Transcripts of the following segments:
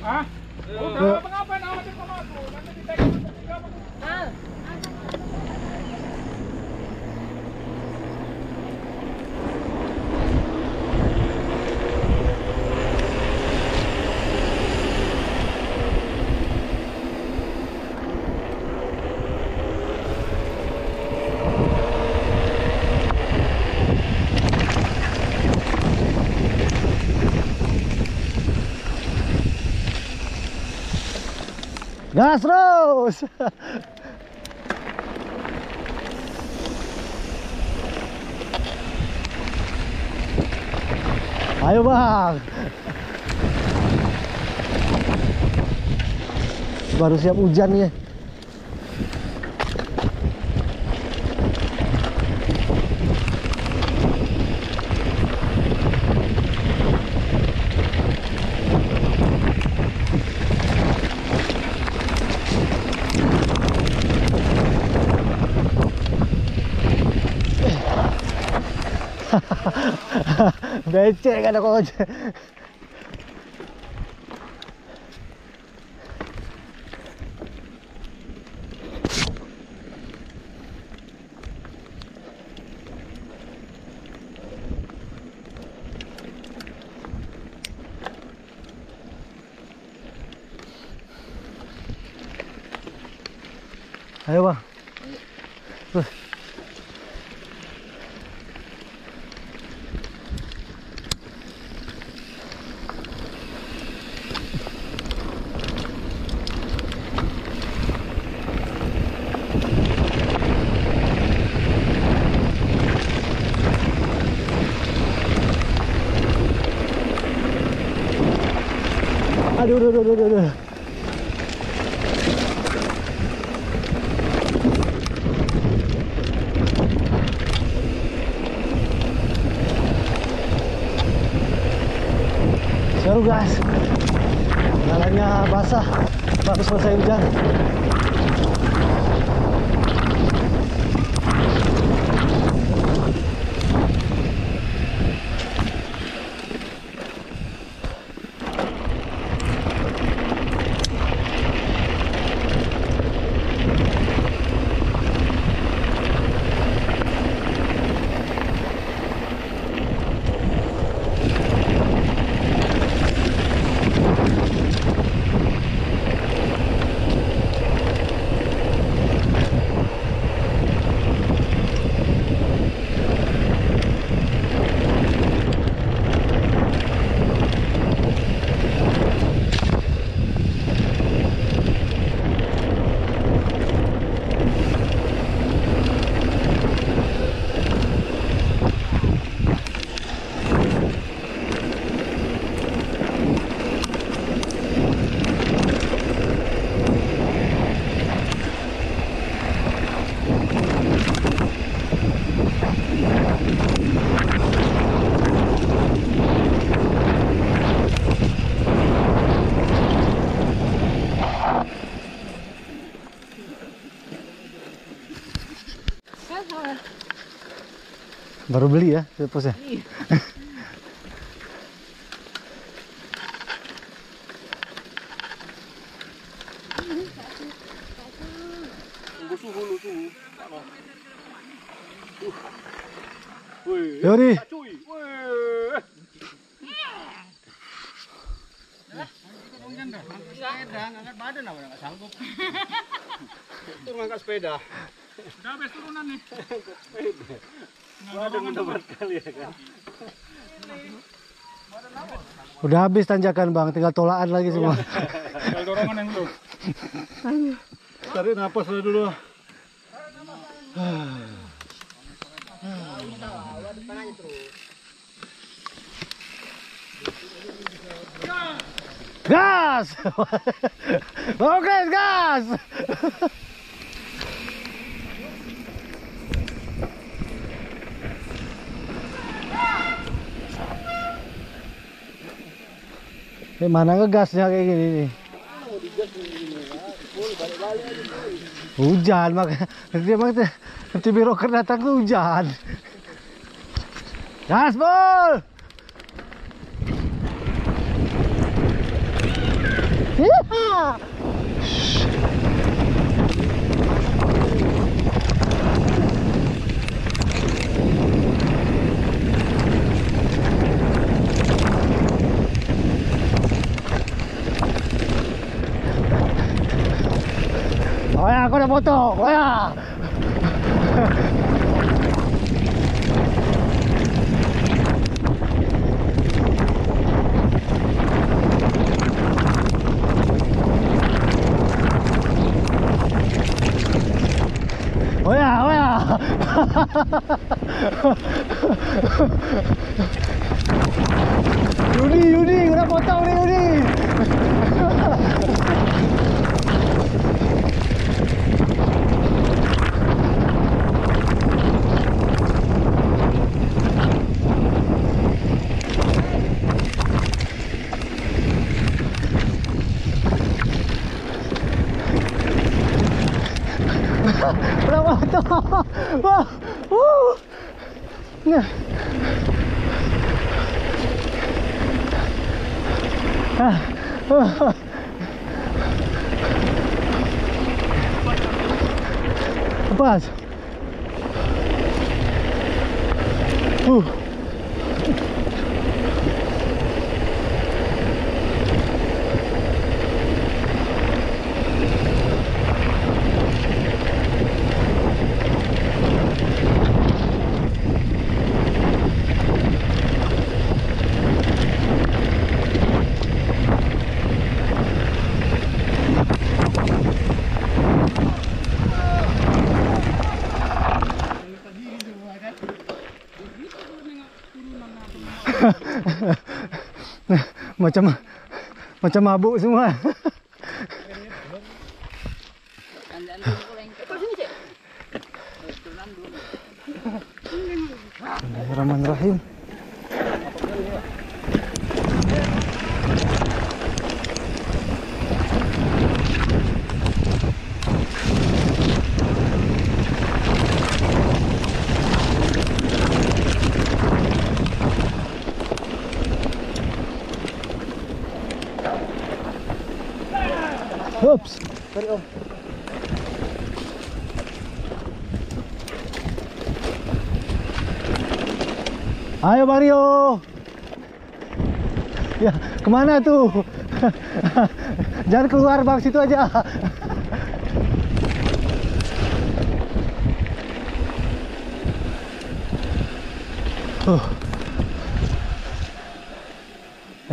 Ah? Udah, mengapa nawatin sama aku? Nanti ditekan bertiga. Gas terus. Ayo bang. Baru siap hujan ya. Becek kan aku aja. Ayo bang. Terus. Aduh. Seru guys, jalannya basah, baru selesai hujan. Baru beli ya, pos ya? Iya. Tunggu suhu lu suhu. Wih. Yori. Cuy. Wih. Ngangkat badan apa nggak sanggup. Itu ngangkat sepeda. Udah habis turunan nih. Sepeda. Badan udah berat kali ya kan. Udah habis tanjakan bang, tinggal tolaan lagi semua. Tinggal dorongan yang belum. Tarik napas dulu. Gas! Oke, gas! Mana ngegasnya kayak gini nih? Hujan makanya dia Nanti biroker datang tuh hujan. Gaspol! Yeehaw! Oh ya, aku udah foto. Oh ya. Oh ya, oh ya. Yudi, udah potong nih Yudi. Udah potong. Wah, nah. Lepas. macam mabuk semua. Bismillahirrahmanirrahim. Oops. Sorry Om. Ayo Mario. Ya, kemana tuh? Jangan keluar bang, situ aja.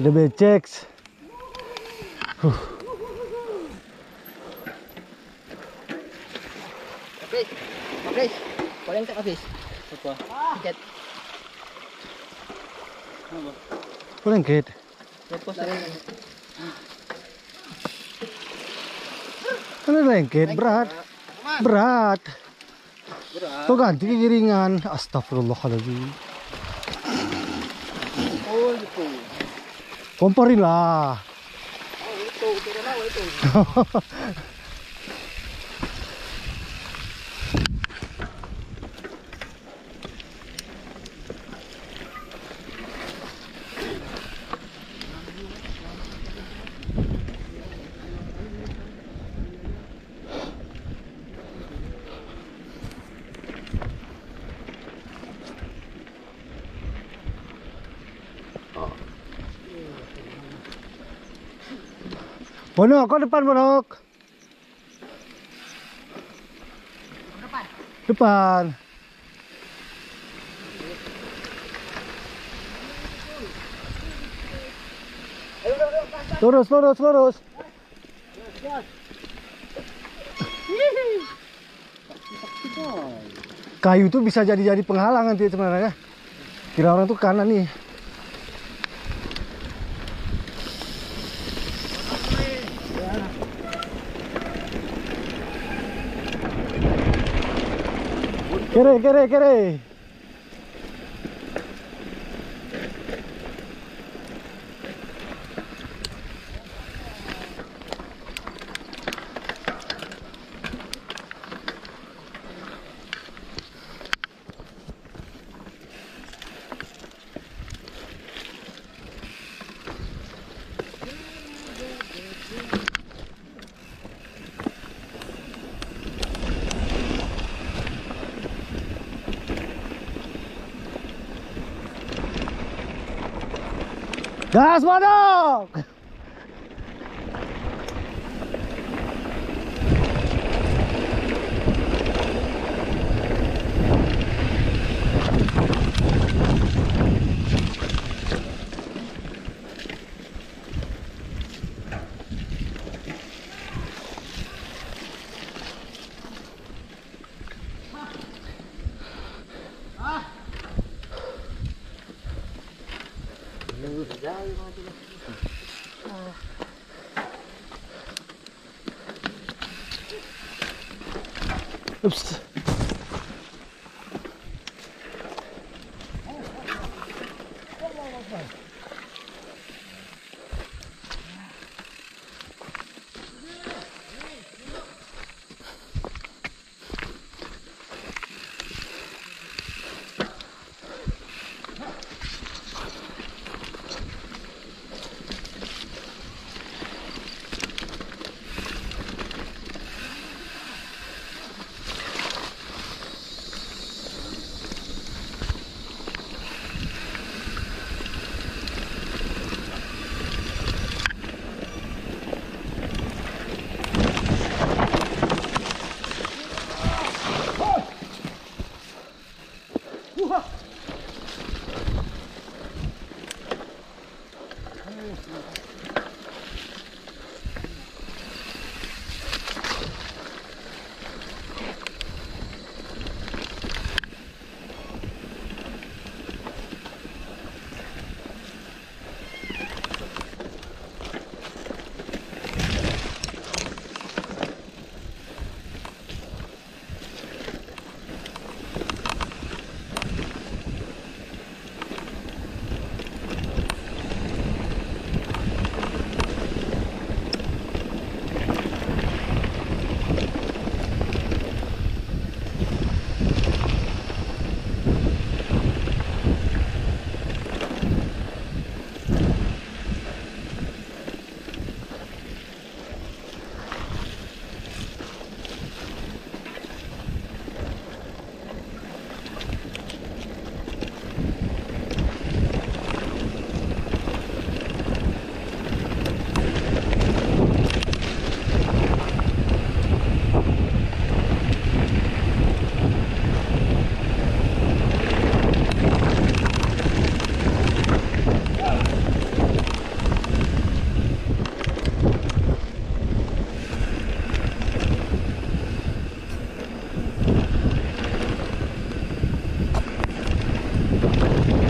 Ada becek. Habis. Kau yang tak habis. Apa? Tiket. Lengket. Lepas dah. Kan lengket berat. Berat. Tuh ganti giringan. Astagfirullahaladzim. Oh, gitu. Komporin lah. Oh, itu. Turun lah itu. Bonok, kau depan Bonok. Depan. Lurus. Kayu tuh bisa jadi penghalang nanti sebenarnya. Kira orang tuh kanan nih. Kere. Gas Manok! Oops.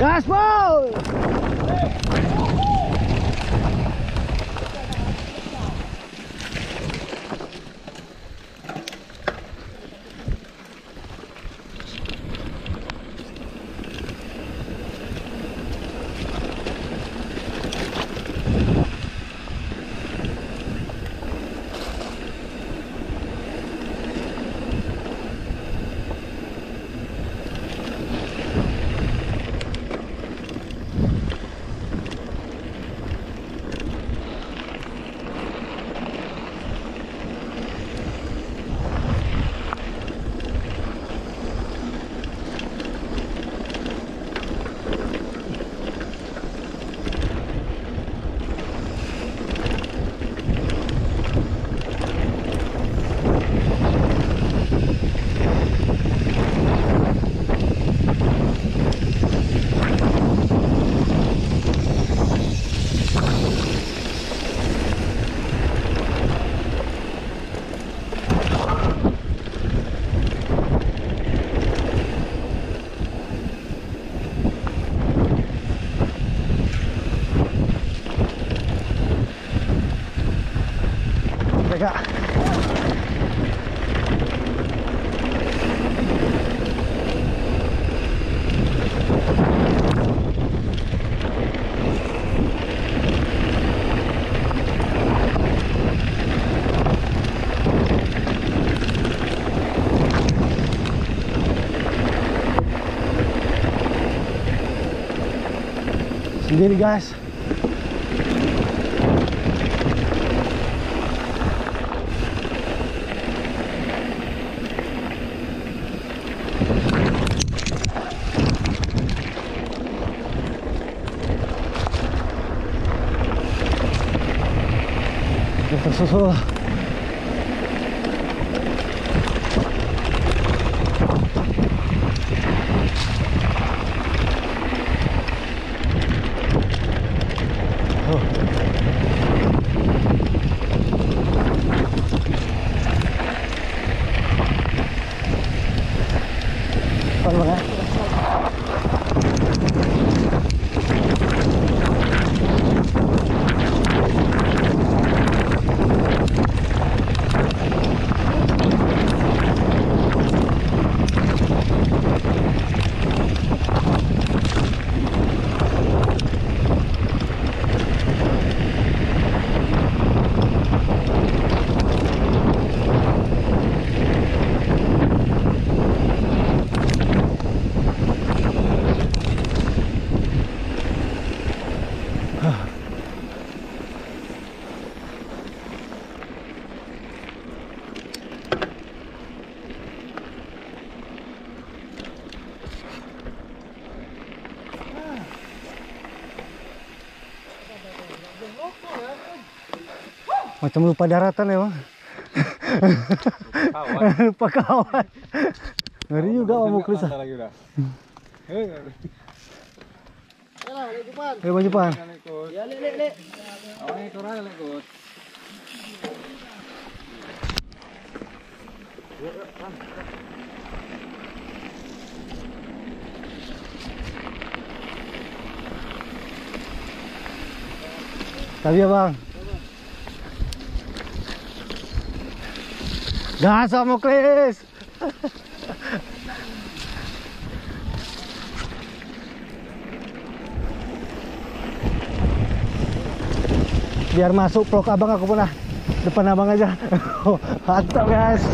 Gaspol! Jaga. Sendiri guys. tersusul. Pelan banget. Macam lupa daratan ya bang. Lupa kawan. Ngeri juga Om Muklis. Ayo Bang Jepan. Ya, Lek. Tapi ya bang. Gas Om Muklis. Biar masuk vlog abang aku pernah depan abang aja. Mantap guys.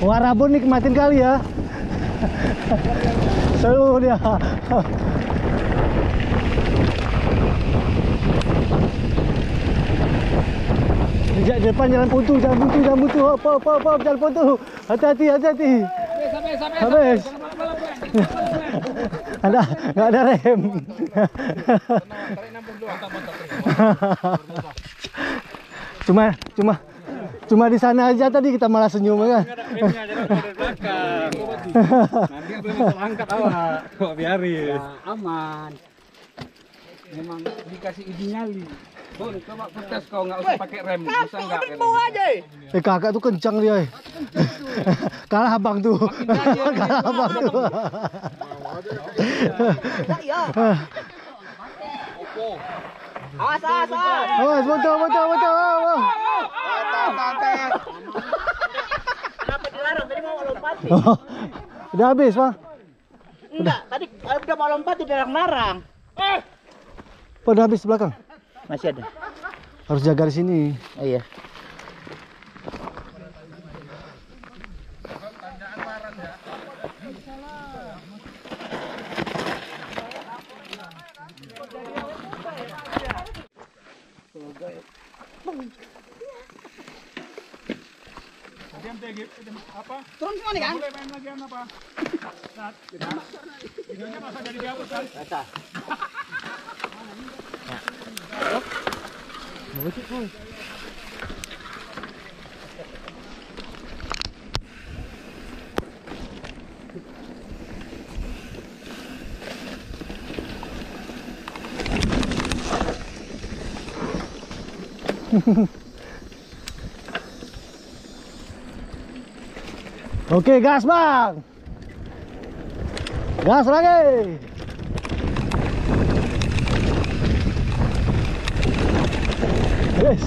Wah, Rabun nikmatin kali ya. Seru dia. Di depan jalan buntu, hop, jalan buntu. Hati-hati. Habis. Nggak ada rem. Cuma di sana aja tadi kita malah senyum kan. Remnya aja dari belakang. Nanti belum terangkat awak. Kok biarin. Ya, aman. Memang dikasih izin nyali. Bon, coba protes kau nggak usah pakai rem. Bisa nggak? Kakak tuh kencang dia. Kalah abang tuh. Kalah abang tuh. Awas. Awas, betul. Kenapa dilarang? Tadi mau lompat. Udah habis, Bang. Enggak, tadi udah mau lompat dilarang-larang. Udah habis belakang. Masih ada. Harus jaga di sini. Oh iya. Turun semua nih kan? Boleh main lagi apa? Saat videonya masa jadi dihapus kan? Rasa. Oke, gas bang. Gas lagi. Yes.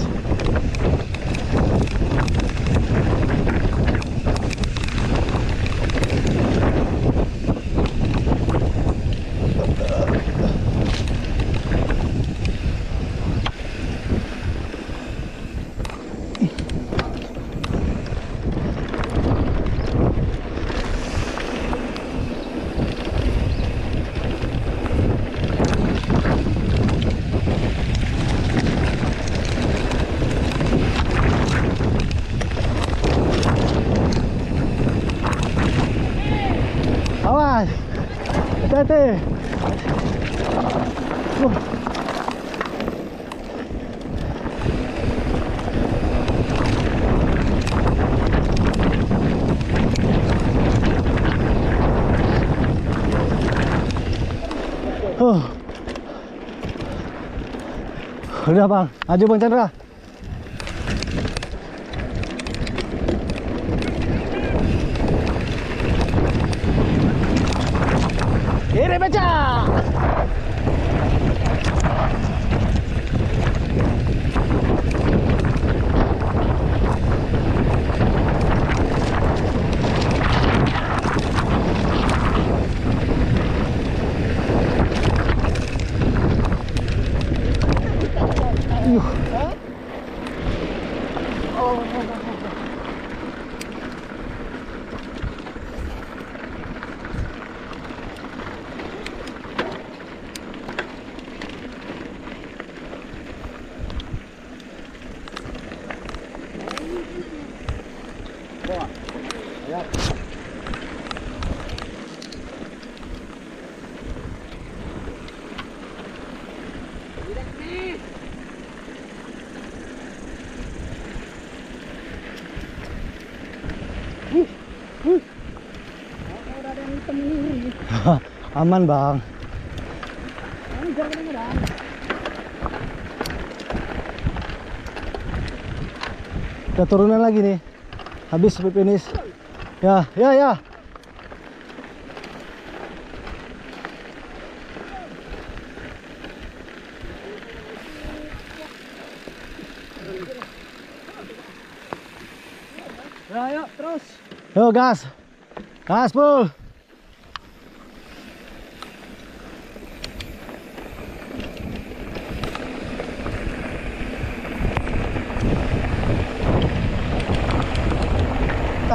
Awas. Hati-hati. Udah bang, maju bang Chandra. Kiri baca. Aman bang. Kita turunan lagi nih. Habis finish. Ya, ya, ya. Ya, yuk terus. Yo gas. Gas full.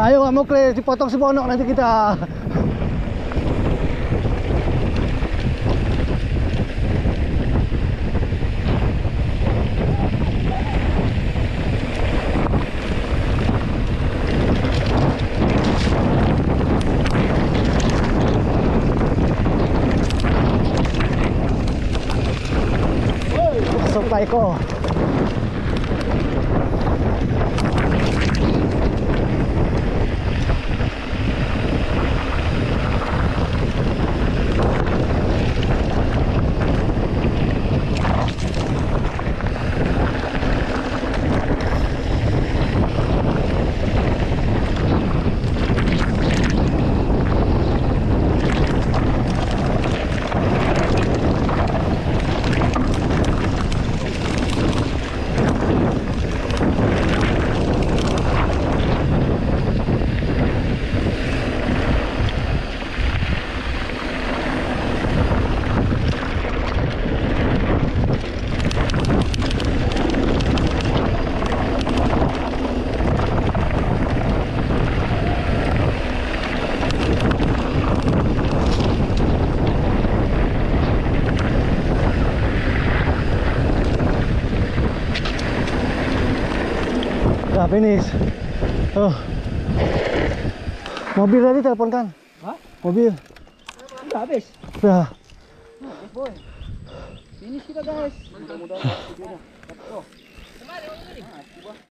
Ayo nggak mau kle, dipotong si ponok nanti kita. Masuk Taiko. Udah finish. Mobil tadi telepon kan? Hah? Mobil. Udah habis. Udah. Boy. Finish kita guys. Mudah-mudahan.